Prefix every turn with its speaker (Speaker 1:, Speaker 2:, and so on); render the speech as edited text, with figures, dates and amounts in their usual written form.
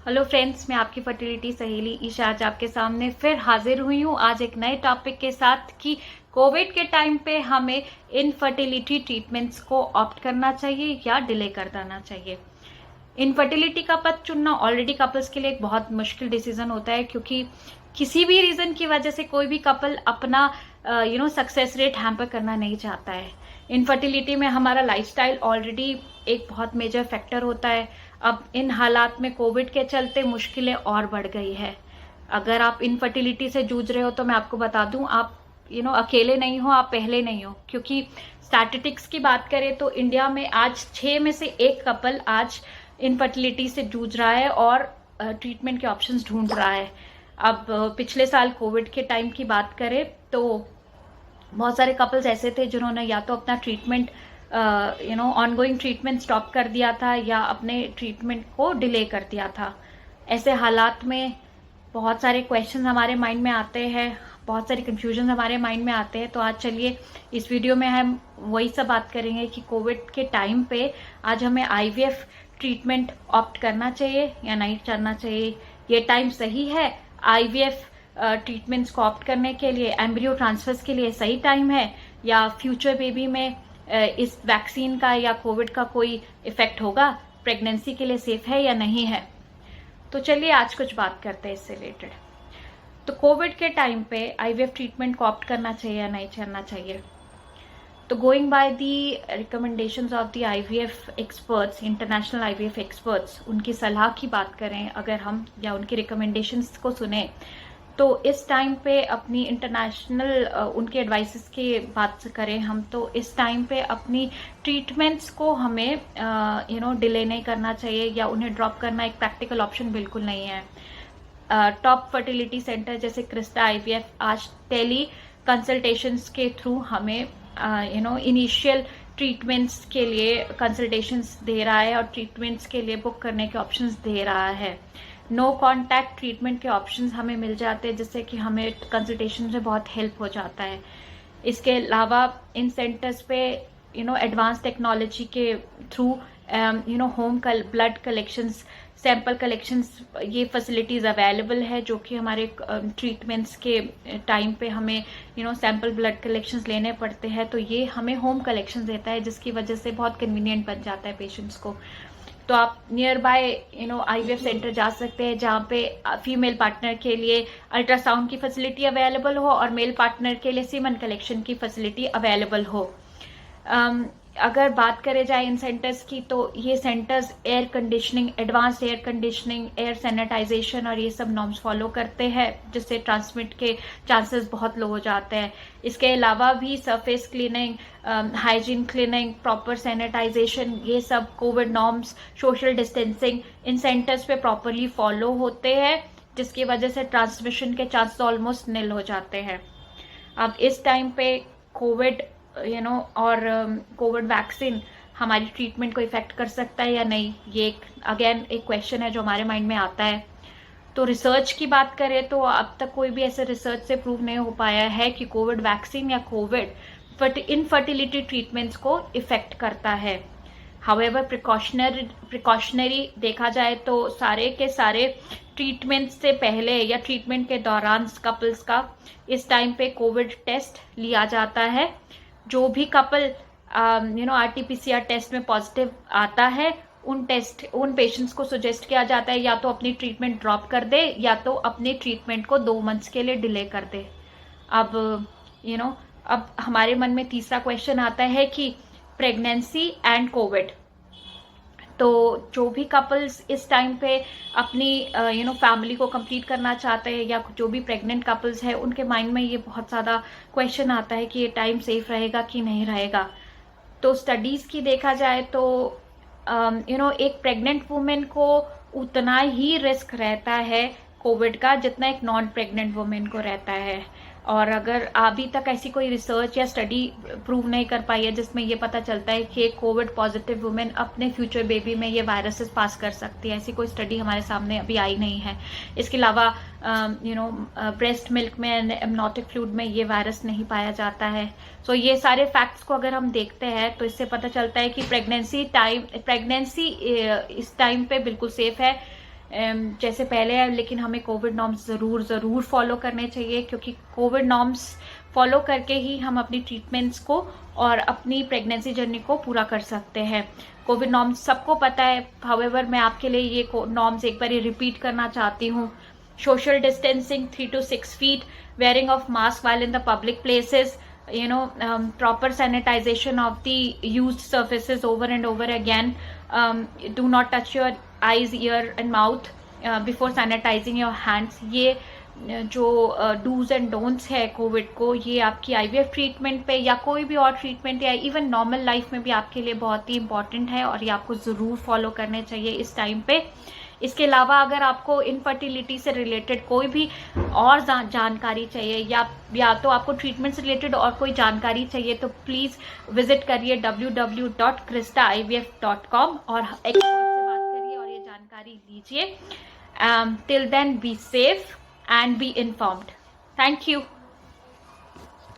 Speaker 1: Hello friends, मैं आपकी fertility सहेली ईशा आज आपके सामने फिर हाजिर हुई हूँ आज एक नए टॉपिक के साथ कि कोविड के टाइम पे हमें इनफर्टिलिटी ट्रीटमेंट्स को ऑप्ट करना चाहिए या डिले कर देना चाहिए। इनफर्टिलिटी का पथ चुनना ऑलरेडी कपल्स के लिए एक बहुत मुश्किल डिसीजन होता है, क्योंकि किसी भी रीजन की वजह से कोई भी कपल अपना सक्सेस रेट हैम्पर करना नहीं चाहता है। इनफर्टिलिटी में हमारा लाइफस्टाइल ऑलरेडी एक बहुत मेजर फैक्टर होता है। अब इन हालात में कोविड के चलते मुश्किलें और बढ़ गई है। अगर आप इनफर्टिलिटी से जूझ रहे हो तो मैं आपको बता दूं, आप अकेले नहीं हो, आप पहले नहीं हो। क्योंकि स्टैटिस्टिक्स की बात करें तो इंडिया में आज 6 में से 1 कपल आज इनफर्टिलिटी से जूझ रहा है और ट्रीटमेंट के ऑप्शंस ढूंढ रहा है। अब पिछले साल कोविड के टाइम की बात करें तो बहुत सारे कपल्स ऐसे थे जिन्होंने या तो अपना ट्रीटमेंट ऑनगोइंग ट्रीटमेंट स्टॉप कर दिया था या अपने ट्रीटमेंट को डिले कर दिया था। ऐसे हालात में बहुत सारे क्वेश्चंस हमारे माइंड में आते हैं, बहुत सारे कंफ्यूजन हमारे माइंड में आते हैं। तो आज चलिए इस वीडियो में हम वही सब बात करेंगे कि कोविड के टाइम पे आज हमें आईवीएफ ट्रीटमेंट ऑप्ट करना चाहिए या नहीं करना चाहिए। ये टाइम सही है आईवीएफ ट्रीटमेंट्स को ऑप्ट करने के लिए, एम्ब्रियो ट्रांसफर्स के लिए सही टाइम है, या फ्यूचर बेबी में इस वैक्सीन का या कोविड का कोई इफेक्ट होगा, प्रेगनेंसी के लिए सेफ है या नहीं है। तो चलिए आज कुछ बात करते हैं इससे रिलेटेड। तो कोविड के टाइम पे आईवीएफ ट्रीटमेंट को ऑप्ट करना चाहिए या नहीं करना चाहिए। तो going by the recommendations of the IVF experts, international IVF experts, उनकी सलाह की बात करें अगर हम या उनकी रिकमेंडेशंस को सुने तो इस टाइम पे अपनी इंटरनेशनल उनके एडवाइसेस की बात करें हम तो इस टाइम पे अपनी ट्रीटमेंट्स को हमें डिले नहीं करना चाहिए या उन्हें ड्रॉप करना एक प्रैक्टिकल ऑप्शन बिल्कुल नहीं है। टॉप फर्टिलिटी सेंटर जैसे क्रिस्टा आईवीएफ आज टेली कंसल्टेशंस के थ्रू हमें इनिशियल ट्रीटमेंट्स के लिए कंसल्टेशंस दे रहा है और ट्रीटमेंट्स के लिए बुक करने के ऑप्शंस दे रहा है। नो कॉन्टैक्ट ट्रीटमेंट के ऑप्शंस हमें मिल जाते हैं, जिससे कि हमें कंसल्टेशन में बहुत हेल्प हो जाता है। इसके अलावा इन सेंटर्स पे एडवांस टेक्नोलॉजी के through whom blood collections, sample collections, ये फैसिलिटीज अवेलेबल है जो कि हमारे ट्रीटमेंट्स के टाइम पे हमें सैंपल ब्लड कलेक्शंस लेने पड़ते हैं, तो ये हमें होम कलेक्शंस देता है, जिसकी वजह से बहुत कन्वीनियंट बन जाता है पेशेंट्स को। तो आप नियर बाय आईवीएफ सेंटर जा सकते हैं जहाँ पे फीमेल पार्टनर के लिए अल्ट्रासाउंड की फैसिलिटी अवेलेबल हो और मेल पार्टनर के लिए सीमन कलेक्शन की फैसिलिटी अवेलेबल हो। अगर बात करें जाए इन सेंटर्स की तो ये centres air conditioning, advanced air conditioning, air sanitization और ये सब नॉर्म्स फॉलो करते हैं, जिससे ट्रांसमिट के चांसेस बहुत लो हो जाते हैं। इसके अलावा भी surface cleaning, hygiene cleaning, proper sanitization, ये सब कोविड नॉर्म्स, सोशल डिस्टेंसिंग इन सेंटर्स पे प्रॉपरली फॉलो होते हैं, जिसकी वजह से ट्रांसमिशन के चांसेस ऑलमोस्ट निल हो जाते हैं। अब इस टाइम पे कोविड और कोविड वैक्सीन हमारी ट्रीटमेंट को इफेक्ट कर सकता है या नहीं, ये अगेन एक क्वेश्चन है जो हमारे माइंड में आता है। तो रिसर्च की बात करें तो अब तक कोई भी ऐसे रिसर्च से प्रूव नहीं हो पाया है कि कोविड वैक्सीन या कोविड इनफर्टिलिटी ट्रीटमेंट्स को इफेक्ट करता है। हाउएवर प्रिकॉशनरी देखा जाए तो सारे के सारे ट्रीटमेंट से पहले या ट्रीटमेंट के दौरान कपल्स का इस टाइम पे कोविड टेस्ट लिया जाता है। जो भी कपल आरटीपीसीआर टेस्ट में पॉजिटिव आता है उन पेशेंट्स को सजेस्ट किया जाता है या तो अपनी ट्रीटमेंट ड्रॉप कर दे या तो अपनी ट्रीटमेंट को 2 मंथ्स के लिए डिले कर दे। अब अब हमारे मन में तीसरा क्वेश्चन आता है कि प्रेगनेंसी एंड कोविड। तो जो भी कपल्स इस टाइम पे अपनी फैमिली को कंप्लीट करना चाहते हैं या जो भी प्रेग्नेंट कपल्स हैं, उनके माइंड में ये बहुत ज़्यादा क्वेश्चन आता है कि ये टाइम सेफ रहेगा कि नहीं रहेगा। तो स्टडीज़ की देखा जाए तो एक प्रेग्नेंट वुमेन को उतना ही रिस्क रहता है कोविड का जितना एक नॉन प्रेग्नेंट वुमेन को रहता है। और अगर अभी तक ऐसी कोई रिसर्च या स्टडी प्रूव नहीं कर पाई है जिसमें ये पता चलता है कि कोविड पॉजिटिव वुमेन अपने फ्यूचर बेबी में ये वायरसेस पास कर सकती है, ऐसी कोई स्टडी हमारे सामने अभी आई नहीं है। इसके अलावा ब्रेस्ट मिल्क में, एमनोटिक फ्लूइड में ये वायरस नहीं पाया जाता है। सो ये सारे फैक्ट्स को अगर हम देखते हैं तो इससे पता चलता है कि प्रेगनेंसी इस टाइम पे बिल्कुल सेफ है। जैसे पहले है, लेकिन हमें कोविड नॉर्म्स ज़रूर फॉलो करने चाहिए, क्योंकि कोविड नॉर्म्स फॉलो करके ही हम अपनी ट्रीटमेंट्स को और अपनी प्रेगनेंसी जर्नी को पूरा कर सकते हैं। कोविड नॉर्म्स सबको पता है, हाउएवर मैं आपके लिए ये नॉर्म्स एक बार रिपीट करना चाहती हूँ। Social distancing 3 to 6 feet, wearing of mask while in the public places, proper sanitization of the used surfaces over and over again. Do not touch your eyes, ear and mouth before sanitizing your hands. ये जो dos and don'ts है Covid को, ये आपकी IVF treatment पे या कोई भी और ट्रीटमेंट या इवन नॉर्मल लाइफ में भी आपके लिए बहुत ही इंपॉर्टेंट है और ये आपको ज़रूर फॉलो करने चाहिए इस टाइम पे। इसके अलावा अगर आपको इनफर्टिलिटी से रिलेटेड कोई भी और जानकारी चाहिए या तो आपको ट्रीटमेंट से रिलेटेड और कोई जानकारी चाहिए, तो प्लीज़ विजिट करिए www.kristaivf.com और एक्सपर्ट से बात करिए और ये जानकारी लीजिए। Till then be safe and be informed. Thank you.